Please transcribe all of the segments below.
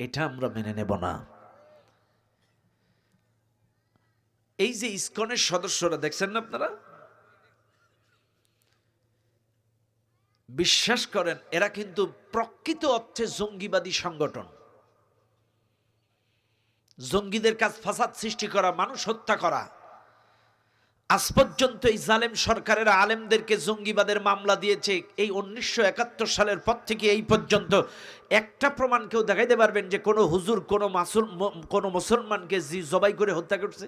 এটা আমরা মেনে নেব না। এই যে ইসকনের সদস্যরা দেখছেন না আপনারা, বিশ্বাস করেন এরা কিন্তু প্রকৃত অর্থে জঙ্গিবাদী সংগঠন। জঙ্গিদের কাজ ফাসাদ সৃষ্টি করা, মানুষ হত্যা করা। আজ পর্যন্ত এই জালেম সরকারের আলেমদেরকে জঙ্গিবাদের মামলা দিয়েছে। এই 1971 সালের পর থেকে এই পর্যন্ত একটা প্রমাণ কেউ দেখাইতে পারবেন যে কোনো হুজুর কোনো মুসলমানকে জবাই করে হত্যা করছে?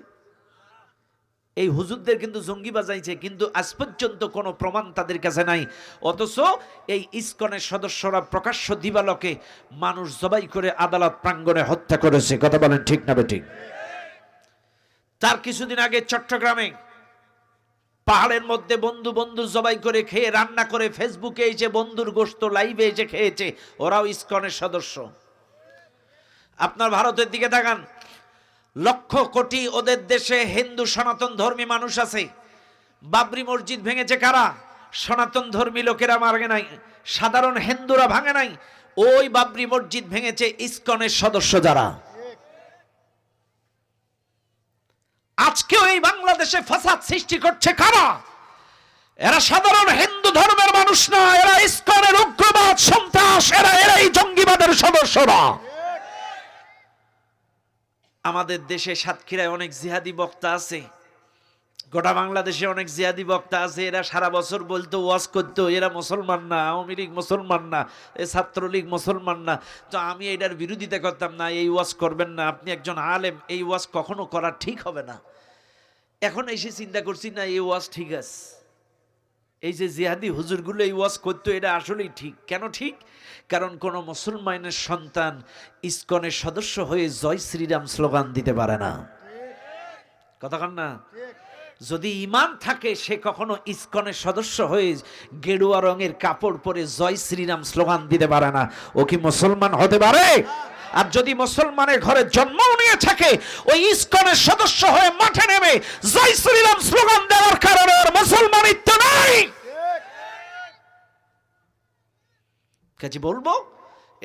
এই হুজুরদের কিন্তু জঙ্গি বাজাইছে, কিন্তু আজ পর্যন্ত কোনো প্রমাণ তাদের কাছে নাই। অথচ এই ইসকনের সদস্যরা প্রকাশ্য দিবালোকে মানুষ জবাই করে আদালত প্রাঙ্গণে হত্যা করেছে। কথা বলেন ঠিক না বেঠিক? তার কিছুদিন আগে চট্টগ্রামে পাহাড়ের মধ্যে বন্ধু জবাই করে খেয়ে রান্না করে ফেসবুকে এসে বন্ধুর গোশত লাইভে এসে খেয়েছে, ওরাও ইসকনের সদস্য। আপনার ভারতের দিকে তাকান, লক্ষ কোটি ওদের দেশে হিন্দু সনাতন ধর্মী মানুষ আছে। বাবরি মসজিদ ভেঙেছে কারা? সনাতন ধর্মী লোকেরা ভাঙে নাই, সাধারণ হিন্দুরা ভাঙে নাই। ওই বাবরি মসজিদ ভেঙেছে ইসকনের সদস্য যারা। আজকেও এই বাংলাদেশে ফাসাদ সৃষ্টি করছে কারা? এরা সাধারণ হিন্দু ধর্মের মানুষ না, এরা ইসকনের উগ্রবাদ সন্ত্রাস, এরাই জঙ্গিবাদের সদস্যরা। আমাদের দেশে সাতক্ষীরায় অনেক জিহাদি বক্তা আছে, গোটা বাংলাদেশে অনেক জিহাদি বক্তা আছে। এরা সারা বছর বলতো, ওয়াজ করতো, এরা মুসলমান না, আওয়ামী লীগ মুসলমান না, ছাত্রলীগ মুসলমান না। তো আমি এটার বিরোধিতা করতাম না, এই ওয়াজ করবেন না, আপনি একজন আলেম, এই ওয়াজ কখনো করা ঠিক হবে না। এখন এসে চিন্তা করছি না, এই ওয়াজ ঠিক আছে। এই যে জিহাদি হুজুরগুলো এই ওয়াজ করতো, এটা আসলেই ঠিক। কেন ঠিক? কারণ কোন মুসলমানের সন্তান ইসকনের সদস্য হয়ে জয় শ্রীরাম স্লোগান দিতে পারে না। কথা কন না? যদি ঈমান থাকে সে কখনো ইসকনের সদস্য হয়ে গেরুয়া রঙের কাপড় পরে জয় শ্রীরাম স্লোগান দিতে পারে না। ও কি মুসলমান হতে পারে? আর যদি মুসলমানের ঘরে জন্ম নিয়ে থাকে, ওই ইসকনের সদস্য হয়ে মাঠে নেমে জয় শ্রীরাম স্লোগান দেওয়ার কারণে আর মুসলমানিত্ব নাই। কাজে বলবো,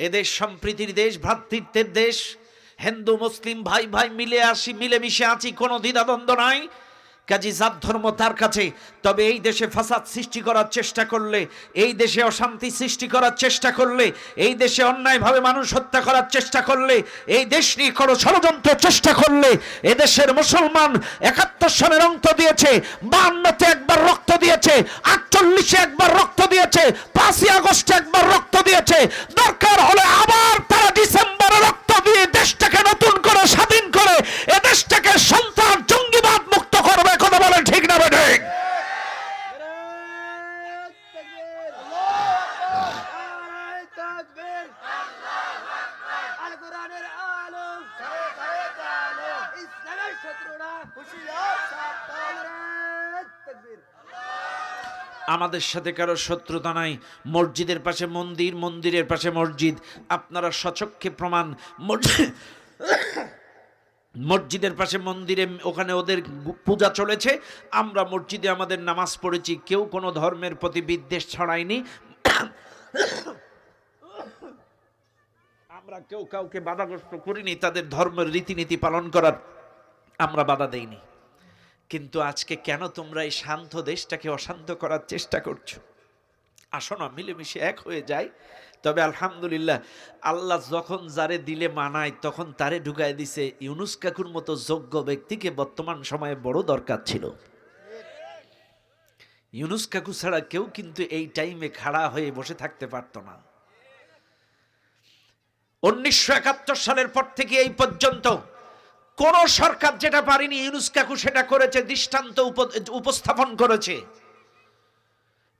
এদেশ সম্প্রীতির দেশ, ভ্রাতৃত্বের দেশ। হিন্দু মুসলিম ভাই ভাই মিলেমিশে আছি, কোনো দ্বিধাদ্বন্দ্ব নাই। কাজী জাত ধর্ম তার কাছে। তবে এই দেশে ফাসাদ সৃষ্টি করার চেষ্টা করলে, এই দেশে অশান্তি সৃষ্টি করার চেষ্টা করলে, এই দেশে অন্যায়ভাবে মানুষ হত্যা করার চেষ্টা করলে, এই দেশ নিয়ে কোনো ষড়যন্ত্র চেষ্টা করলে, এদেশের মুসলমান 71 সনে রক্ত দিয়েছে, 52-তে একবার রক্ত দিয়েছে, 48-এ একবার রক্ত দিয়েছে, 5ই আগস্টে একবার রক্ত দিয়েছে। দরকার হলে আবার তারা ডিসেম্বরে রক্ত দিয়ে দেশটাকে নতুন করে স্বাধীন করে এ দেশটাকে সন্ত্রাস জঙ্গিবাদ মুক্ত করবে। কথা বলেন ঠিক না বেঠিক? আমাদের সাথে কারো শত্রুতা নাই। মসজিদের পাশে মন্দির, মন্দিরের পাশে মসজিদ, আপনারা সচক্ষে প্রমাণ। মসজিদের পাশে মন্দিরে, ওখানে ওদের পূজা চলেছে, আমরা মসজিদে আমাদের নামাজ পড়েছি, কেউ কোনো ধর্মের প্রতি বিদ্বেষ ছড়ায়নি। আমরা কেউ কাউকে বাধাগ্রস্ত করিনি, তাদের ধর্মের রীতিনীতি পালন করার আমরা বাধা দেইনি। কিন্তু আজকে কেন তোমরা এই শান্ত দেশটাকে অশান্ত করার চেষ্টা করছো? আসো না, মিলেমিশে এক হয়ে যায়। তবে আলহামদুলিল্লাহ, আল্লাহ যখন যারে দিলে মানায় তখন তারে ঢুকায় দিছে। ইউনুস কাকুর মতো যোগ্য ব্যক্তিকে বর্তমান সময়ে বড় দরকার ছিল। ইউনুস কাকু ছাড়া কেউ কিন্তু এই টাইমে খাড়া হয়ে বসে থাকতে পারত না। 1971 সালের পর থেকে এই পর্যন্ত কোন সরকার যেটা পারেনি, ইউনুস কাকু সেটা করেছে, দৃষ্টান্ত উপস্থাপন করেছে।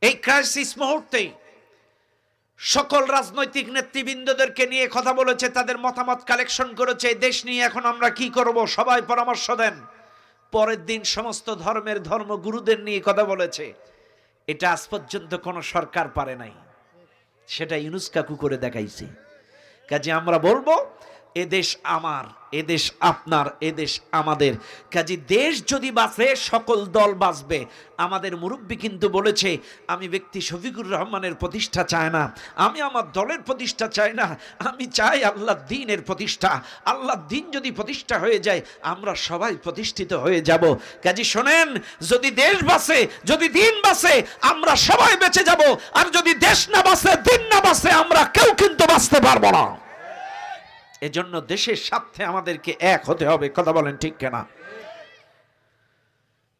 এই ক্রাইসিস মুহূর্তে সকল রাজনৈতিক নেতৃবৃন্দদেরকে নিয়ে কথা বলেছে, তাদের মতামত কালেকশন করেছে। দেশ নিয়ে এখন আমরা কি করব, সবাই পরামর্শ দেন। পরের দিন সমস্ত ধর্মের ধর্মগুরুদের নিয়ে কথা বলেছে। এটা আজ পর্যন্ত কোন সরকার পারে নাই, সেটা ইউনুস কাকু করে দেখাইছে। কাজে আমরা বলবো, এদেশ আমার, এদেশ আপনার, এদেশ আমাদের। কাজী দেশ যদি বাঁচে সকল দল বাঁচবে। আমাদের মুরব্বী কিন্তু বলেছে, আমি ব্যক্তি শফিকুর রহমানের প্রতিষ্ঠা চাই না, আমি আমার দলের প্রতিষ্ঠা চাই না, আমি চাই আল্লাহর দ্বীনের প্রতিষ্ঠা। আল্লাহর দ্বীন যদি প্রতিষ্ঠা হয়ে যায় আমরা সবাই প্রতিষ্ঠিত হয়ে যাব। কাজী শোনেন, যদি দেশ বাঁচে, যদি দ্বীন বাঁচে, আমরা সবাই বেঁচে যাব। আর যদি দেশ না বাঁচে, দ্বীন না বাঁচে, আমরা কেউ কিন্তু বাঁচতে পারবো না। এজন্য দেশের স্বার্থে আমাদেরকে এক হতে হবে। কথা বলেন ঠিক কিনা?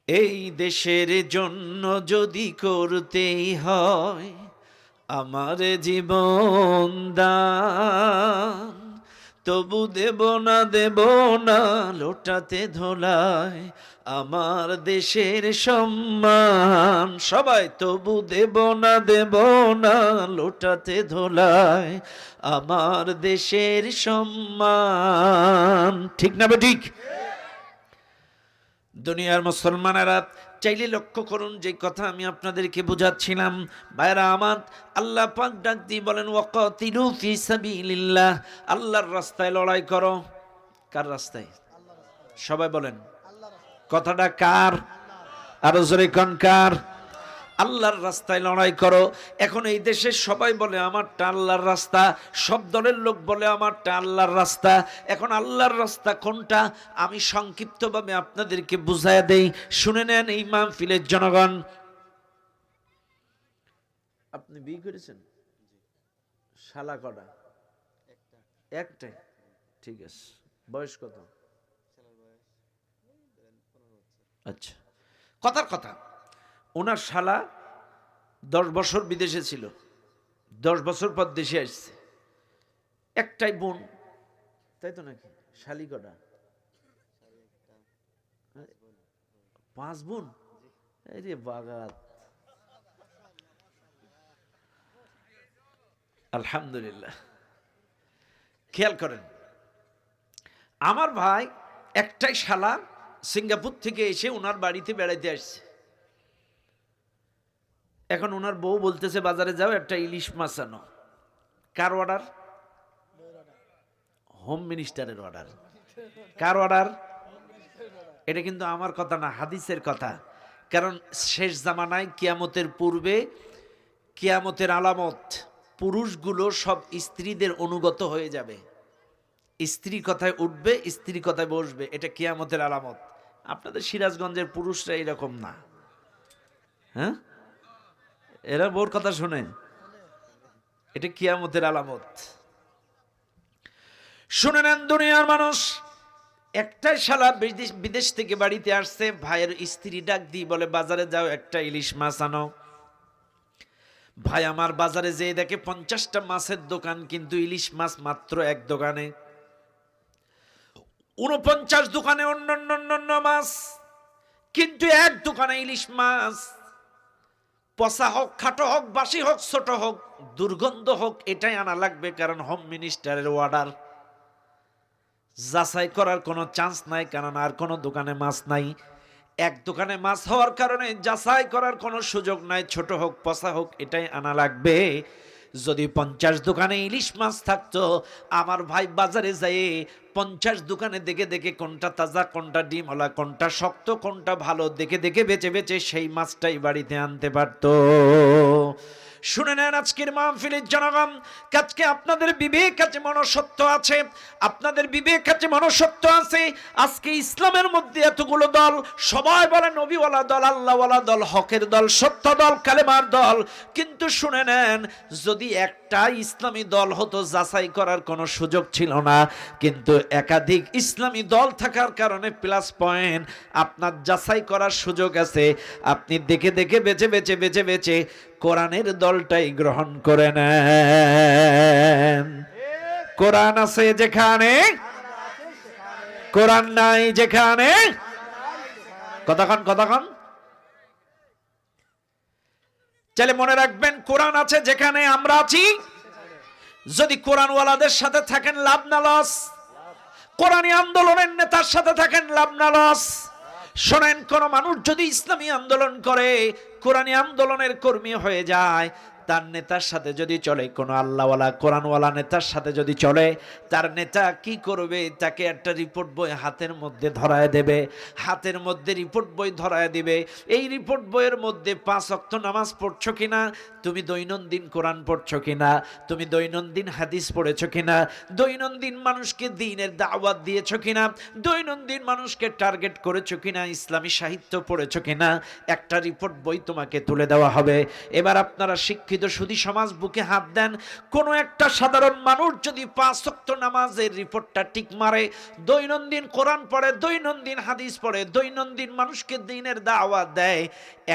এই দেশের জন্য যদি করতেই হয় আমার জীবন দান, তবু দেব না লোটাতে ধোলায় আমার দেশের সম্মান। সবাই তবু দেব না লোটাতে ধোলায় আমার দেশের সম্মান। ঠিক না ঠিক? দুনিয়ার মুসলমানেরা চাইলে লক্ষ্য করুন যে কথা আমি আপনাদেরকে বুঝাচ্ছিলাম। ভাইরা আমার, আল্লাহ পাক ডাক দিয়ে বলেন, ওয়াকাতিলু ফি সাবিলিল্লাহ, আল্লাহর রাস্তায় লড়াই করো। কার রাস্তায়? সবাই বলেন কথাটা কার? আরো জোরে কোন কার? আল্লাহর রাস্তায় লড়াই করো। এখন এই দেশের সবাই বলে আমারটা আল্লাহর রাস্তা, সব দলের লোক বলে আমারটা আল্লাহর রাস্তা। এখন আল্লাহর রাস্তা কোনটা আমি সংক্ষিপ্তভাবে আপনাদেরকে বুঝাইয়া দেই, শুনে নেন এই মাহফিলের জনগণ। আপনি বিয়ে করেছেন? শালা কটা? একটাই। ঠিক আছে। বয়স কত? আচ্ছা, কথার কথা, ওনার শালা 10 বছর বিদেশে ছিল, 10 বছর পর দেশে আসছে। একটাই বোন, তাই তো নাকি? শালি কটা? 5 বোন। এই রে বাগাত, আলহামদুলিল্লাহ। খেয়াল করেন, আমার ভাই একটাই শালা সিঙ্গাপুর থেকে এসে ওনার বাড়িতে বেড়াইতে আসছে। এখন ওনার বউ বলতেছে বাজারে যাও একটা ইলিশ মাছ আনো। কার অর্ডার? হোম মিনিস্টারের অর্ডার। কার অর্ডার? এটা কিন্তু আমার কথা না, হাদিসের কথা। কারণ শেষ জামানায় কিয়ামতের পূর্বে, কিয়ামতের আলামত, পুরুষগুলো সব স্ত্রীদের অনুগত হয়ে যাবে। স্ত্রী কথায় উঠবে, স্ত্রী কথায় বসবে, এটা কিয়ামতের আলামত। আপনাদের সিরাজগঞ্জের পুরুষরা এরকম না। হ্যাঁ, এরা বোর কথা শোনেন, এটা কিয়ামতের আলামত। শুনে নেন দুনিয়ার মানুষ, একটাই শালা বিদেশ থেকে বাড়িতে আসছে। ভাইয়ের স্ত্রী ডাক দিয়ে বলে বাজারে যাও একটা ইলিশ মাছ আনো। ভাই আমার বাজারে যেয়ে দেখে 50টা মাছের দোকান, কিন্তু ইলিশ মাছ মাত্র এক দোকানে। 49 দোকানে অন্য মাছ, কিন্তু এক দোকানে ইলিশ মাছ। পচা হোক, খাটো হোক, বাসি হোক, ছোট হোক, দুর্গন্ধ হোক, এটাই আনা লাগবে, কারণ হোম মিনিস্টারের অর্ডার। যাচাই করার কোনো চান্স নাই, কারণ আর কোনো দোকানে মাছ নাই। এক দোকানে মাছ হওয়ার কারণে যাচাই করার কোনো সুযোগ নাই, ছোট হোক পচা হোক, এটাই আনা লাগবে। যদি 50 দোকানে ইলিশ মাছ থাকতো, আমার ভাই বাজারে যায় 50 দোকানে দেখে দেখে কোনটা তাজা, কোনটা ডিমওয়ালা, কোনটা শক্ত, কোনটা ভালো, দেখে দেখে বেছে বেছে সেই মাছটাই বাড়িতে আনতে পারতো। শুনে নেন আজকের মাহফিলের জনগণ, আজকে আপনাদের বিবেক আছে, মনসত্ব আছে, আপনাদের বিবেক আছে, মনসত্ব আছে। আজকে ইসলামের মধ্যে এতগুলো দল, সবাই বলে নবীওয়ালা দল, আল্লাহওয়ালা দল, হকের দল, সত্য দল, কালেমার দল। কিন্তু শুনে নেন, যদি একটা ইসলামী দল হতো যাচাই করার কোনো সুযোগ ছিল না, কিন্তু একাধিক ইসলামী দল থাকার কারণে প্লাস পয়েন্ট, আপনার যাচাই করার সুযোগ আছে। আপনি দেখে দেখে বেছে বেছে বেছে বেছে কোরআনের দলটাই গ্রহণ করে নেন। কোরআন আছে যেখানে, কোরআন নাই যেখানে। কতক্ষণ চলে মনে রাখবেন, কোরআন আছে যেখানে আমরা আছি। যদি কোরআনওয়ালাদের সাথে থাকেন লাভ না লস, কোরআনী আন্দোলনের নেতার সাথে থাকেন লাভ না লস। শোনেন, কোন মানুষ যদি ইসলামী আন্দোলন করে, কোরআনী আন্দোলনের কর্মী হয়ে যায়, তার নেতার সাথে যদি চলে, কোনো আল্লাহওয়ালা কোরআনওয়ালা নেতার সাথে যদি চলে, তার নেতা কি করবে? তাকে একটা রিপোর্ট বই হাতের মধ্যে ধরায় দেবে, হাতের মধ্যে রিপোর্ট বই ধরায় দিবে। এই রিপোর্ট বইয়ের মধ্যে 5 ওয়াক্ত নামাজ পড়ছো কিনা, তুমি দৈনন্দিন কোরআন পড়ছো কিনা, তুমি দৈনন্দিন হাদিস পড়েছো কিনা, দৈনন্দিন মানুষকে দ্বীনের দাওয়াত দিয়েছো কিনা, দৈনন্দিন মানুষকে টার্গেট করেছো কিনা, ইসলামী সাহিত্য পড়েছো কিনা, একটা রিপোর্ট বই তোমাকে তুলে দেওয়া হবে। এবার আপনারা শিক্ষিত সুধী সমাজ বুকে হাত দেন, কোন একটা সাধারণ মানুষ যদি 5 ওয়াক্ত নামাজের রিপোর্টটা ঠিক মারে, দৈনন্দিন কোরআন পড়ে, দৈনন্দিন হাদিস পড়ে, দৈনন্দিন মানুষকে দ্বীনের দাওয়াত দেয়,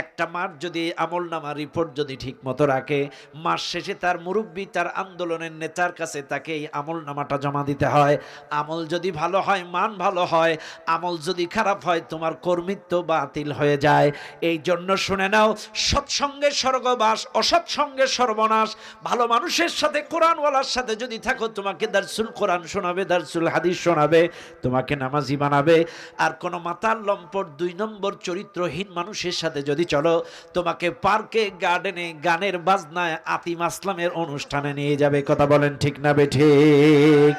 একটা মাস যদি আমলনামা রিপোর্ট যদি ঠিক মতো রাখে, মাস শেষে তার মুরব্বী, তার আন্দোলনের নেতার কাছে তাকে এই আমলনামাটা জমা দিতে হয়। আমল যদি ভালো হয়, মান ভালো হয়, আমল যদি খারাপ হয়, তোমার কর্মৃত্ব বাতিল হয়ে যায়। এই জন্য শুনে নাও, সৎসঙ্গে স্বর্গবাস, অসৎসঙ্গে সর্বনাশ। ভালো মানুষের সাথে, কোরআনওয়ালার সাথে যদি থাকো, তোমাকে দারসুল কোরআন শোনাবে, দারসুল হাদিস শোনাবে, তোমাকে নামাজি বানাবে। আর কোনো মাতাল লম্পট 2 নম্বর চরিত্রহীন মানুষের সাথে যদি চলো, তোমাকে পার্কে, গার্ডেনে, গানের বাজনায়, আতিম আসলামের অনুষ্ঠানে নিয়ে যাবে। কথা বলেন ঠিক না বেঠিক?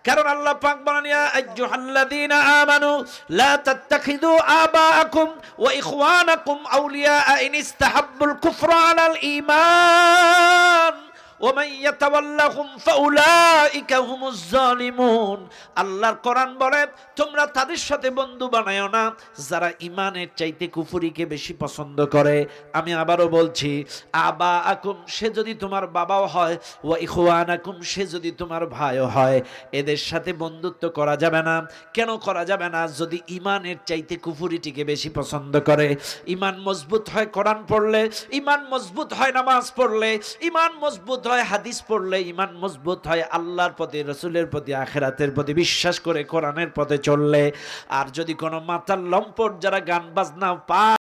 কারণ আল্লাহ পাক বলেন, ইয়া আইয়ুহাল্লাযীনা আমানু লা তাত্তাখিযু আবাআকুম ওয়া ইখওয়ানাকুম আউলিয়া ইন ইসতাহাব্বুল কুফরা আলাল ঈমান ওয়া মান ইয়াতাওয়াল্লাহুম ফাউলাইকা হুমুজ জালিমুন। আল্লাহর কোরআন বলে, তোমরা তাদের সাথে বন্ধু বানায়ো না যারা ঈমানের চাইতে কুফরিকে বেশি পছন্দ করে। আমি আবারও বলছি, আবাআকুম, সে যদি তোমার বাবাও হয়, ওয়া ইখওয়ানাকুম, সে যদি তোমার ভাইও হয়, এদের সাথে বন্ধুত্ব করা যাবে না। কেন করা যাবে না? যদি ঈমানের চাইতে কুফরিটিকে বেশি পছন্দ করে। ঈমান মজবুত হয় কোরআন পড়লে, ঈমান মজবুত হয় নামাজ পড়লে, ঈমান মজবুত হয় হাদিস পড়লে, ঈমান মজবুত হয় আল্লাহর প্রতি, রাসূলের প্রতি, আখিরাতের প্রতি বিশ্বাস করে কোরআনের পথে চললে। আর যদি কোনো মাতাল লম্পট যারা গান বাজনা